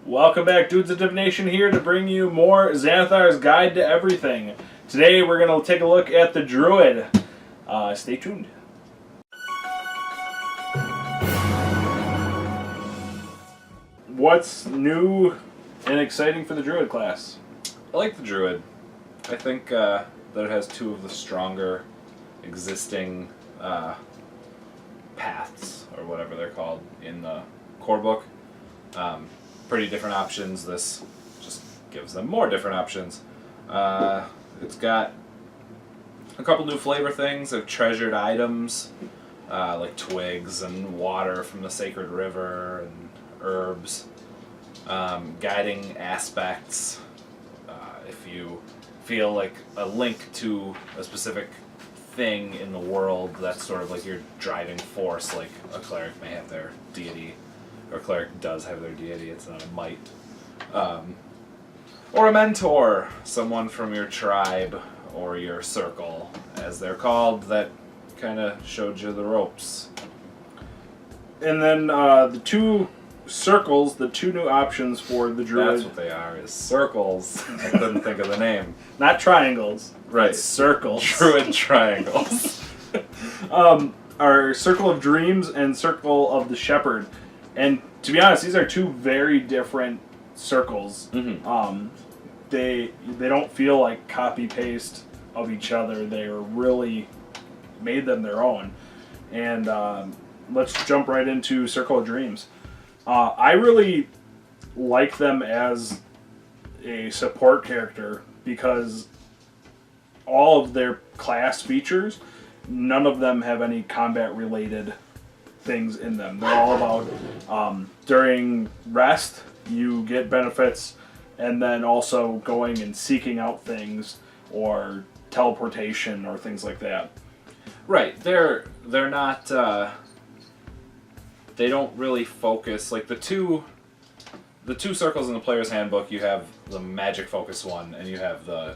Welcome back, Dudes of Divination here to bring you more Xanathar's Guide to Everything. Today we're going to take a look at the Druid. Stay tuned. What's new and exciting for the Druid class? I like the Druid. I think that it has two of the stronger existing paths, or whatever they're called, in the core book. Pretty different options. This just gives them more different options. It's got a couple new flavor things of treasured items, like twigs and water from the sacred river and herbs. Guiding aspects. If you feel like a link to a specific thing in the world, that's sort of like your driving force, like a cleric may have their deity, or a cleric does have their deity, it's not a might. Or a mentor, someone from your tribe or your circle, as they're called, that kind of showed you the ropes. And then the two circles, the two new options for the Druid. That's what they are, is circles. I couldn't think of the name. Not triangles. Right. Circles. Druid triangles. Are Circle of Dreams and Circle of the Shepherd. And to be honest, these are two very different circles. Mm-hmm. They don't feel like copy-paste of each other. They really made them their own. And let's jump right into Circle of Dreams. I really like them as a support character because all of their class features, none of them have any combat-related things in them. They're all about during rest, you get benefits, and then also going and seeking out things or teleportation or things like that. Right. They're not. They don't really focus like the two circles in the player's handbook. You have the magic focus one, and you have the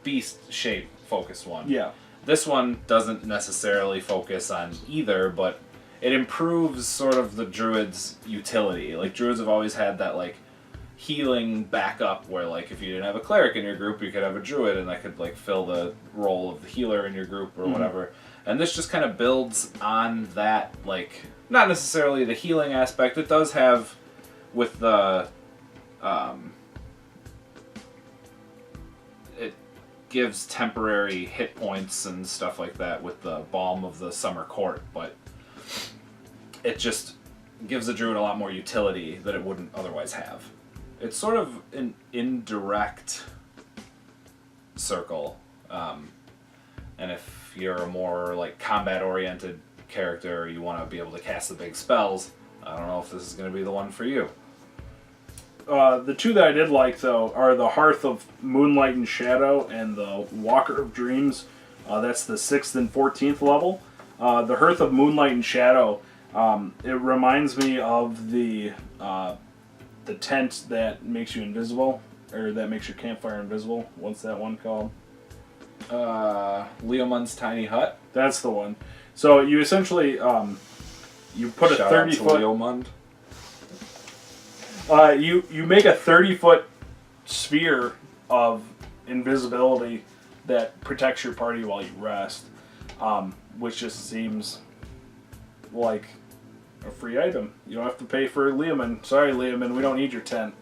beast shape focus one. Yeah. This one doesn't necessarily focus on either, but it improves sort of the druid's utility. Like, druids have always had that, like, healing backup where, like, if you didn't have a cleric in your group, you could have a druid, and that could, like, fill the role of the healer in your group or whatever. And this just kind of builds on that, like, not necessarily the healing aspect. It does have, with the, it gives temporary hit points and stuff like that with the Balm of the Summer Court, but it just gives the druid a lot more utility that it wouldn't otherwise have. It's sort of an indirect circle, and if you're a more like combat-oriented character, you want to be able to cast the big spells, I don't know if this is going to be the one for you. The two that I did like, though, are the Hearth of Moonlight and Shadow and the Walker of Dreams. That's the 6th and 14th level. The Hearth of Moonlight and Shadow, it reminds me of the tent that makes you invisible, or that makes your campfire invisible. What's that one called? Leomund's Tiny Hut. That's the one. So you essentially, you put Shout a out 30-foot... to Leomund. You make a 30-foot sphere of invisibility that protects your party while you rest, which just seems like a free item. You don't have to pay for Leomund. Sorry, Leomund, we don't need your tent.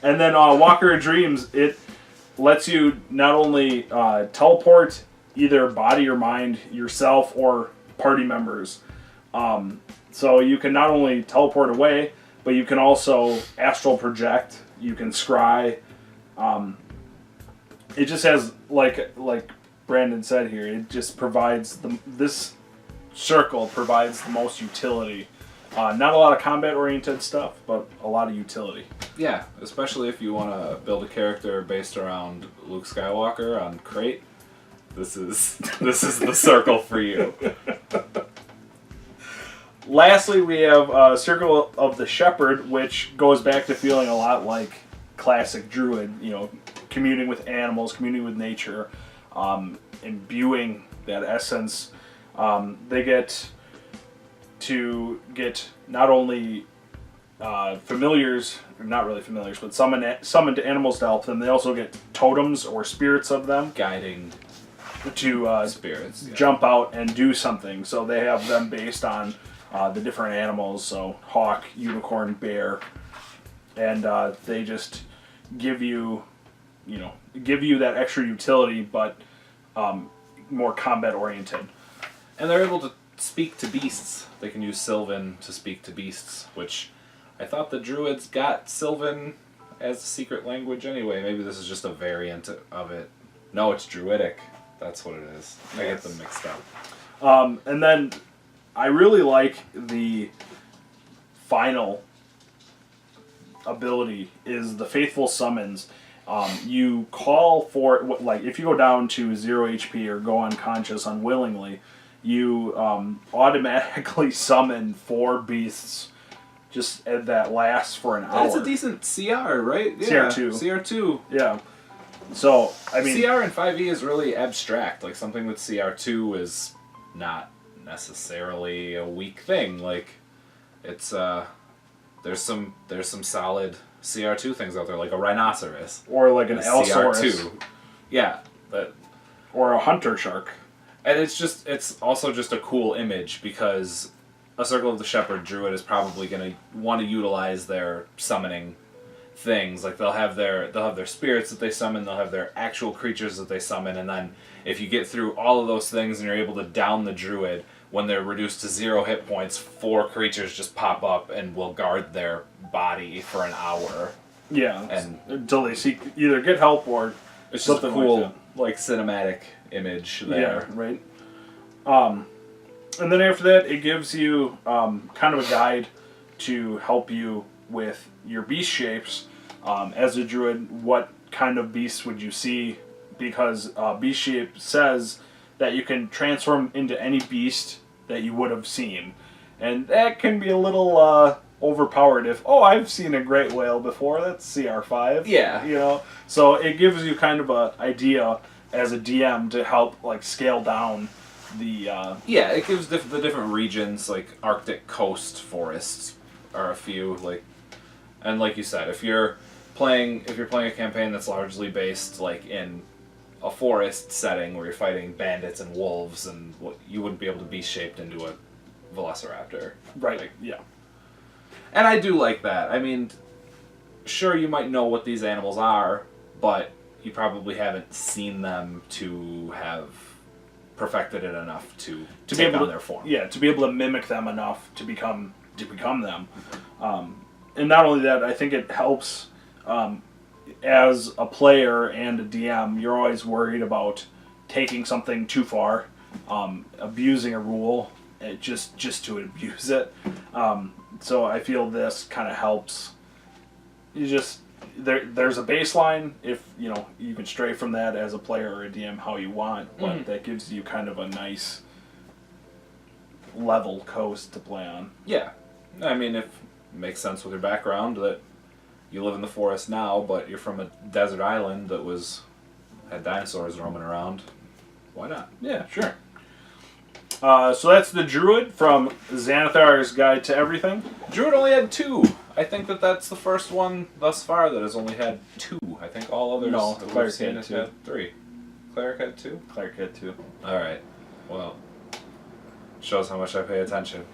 And then Walker of Dreams, it lets you not only teleport either body or mind, yourself, or party members. So you can not only teleport away, but you can also astral project. You can scry. It just has, like Brandon said here, it just provides this circle provides the most utility. Not a lot of combat-oriented stuff, but a lot of utility. Yeah, especially if you want to build a character based around Luke Skywalker on Crate. This is the circle for you. Lastly, we have Circle of the Shepherd, which goes back to feeling a lot like classic Druid. You know, communing with animals, communing with nature, imbuing that essence. They get to get not only familiars, not really familiars, but summoned animals to help them. They also get totems or spirits of them Guiding to spirits. Yeah. jump out and do something. So they have them based on the different animals. So hawk, unicorn, bear, and they just give you that extra utility, but more combat oriented. And they're able to speak to beasts. They can use Sylvan to speak to beasts, which I thought the Druids got Sylvan as a secret language anyway. Maybe this is just a variant of it. No, it's Druidic. That's what it is. I get them mixed up. And then I really like the final ability is the Faithful Summons. You call for, like, if you go down to 0 HP or go unconscious unwillingly, you automatically summon 4 beasts just that lasts for an hour. That's a decent CR, right? Yeah, CR2. CR2. Yeah. So, I mean... CR in 5e is really abstract. Like, something with CR2 is not necessarily a weak thing. Like, it's, there's some solid CR2 things out there, like a rhinoceros. Or like an Allosaurus. CR2. Yeah. Or a hunter shark. And it's also just a cool image because a Circle of the Shepherd Druid is probably going to want to utilize their summoning things. Like they'll have their spirits that they summon, they'll have their actual creatures that they summon, and then if you get through all of those things and you're able to down the Druid, when they're reduced to 0 hit points, 4 creatures just pop up and will guard their body for an hour. Yeah, and until they either get help or it's just a cool like cinematic image there. Yeah, right. And then after that, it gives you kind of a guide to help you with your beast shapes. As a druid, what kind of beasts would you see? Because beast shape says that you can transform into any beast that you would have seen. And that can be a little overpowered if, I've seen a great whale before, that's CR5. Yeah. You know? So it gives you kind of an idea as a DM to help like scale down the... Yeah, it gives the different regions, like Arctic coast forests are a few, like... And like you said, if you're playing a campaign that's largely based like in a forest setting where you're fighting bandits and wolves, and you wouldn't be able to be shaped into a velociraptor. Right. Like, yeah. And I do like that. I mean, sure, you might know what these animals are, but you probably haven't seen them to have perfected it enough to take on their form. Yeah, to be able to mimic them enough to become them. And not only that, I think it helps as a player and a DM. You're always worried about taking something too far, abusing a rule, just to abuse it. So I feel this kind of helps. There's a baseline. If you can stray from that as a player or a DM how you want, but that gives you kind of a nice level coast to play on. Yeah, I mean, if it makes sense with your background that you live in the forest now, but you're from a desert island that had dinosaurs roaming around, why not? Yeah, sure. So that's the Druid from Xanathar's Guide to Everything. Druid only had 2. I think that's the first one thus far that has only had 2. I think all others Cleric had 2. Had 3. Cleric had 2? Cleric had 2. Alright. Well, shows how much I pay attention.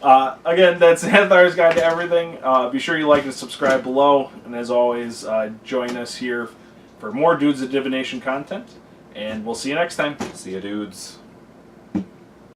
Again, that's Xanathar's Guide to Everything. Be sure you like and subscribe below. And as always, join us here for more Dudes of Divination content. And we'll see you next time. See ya, dudes.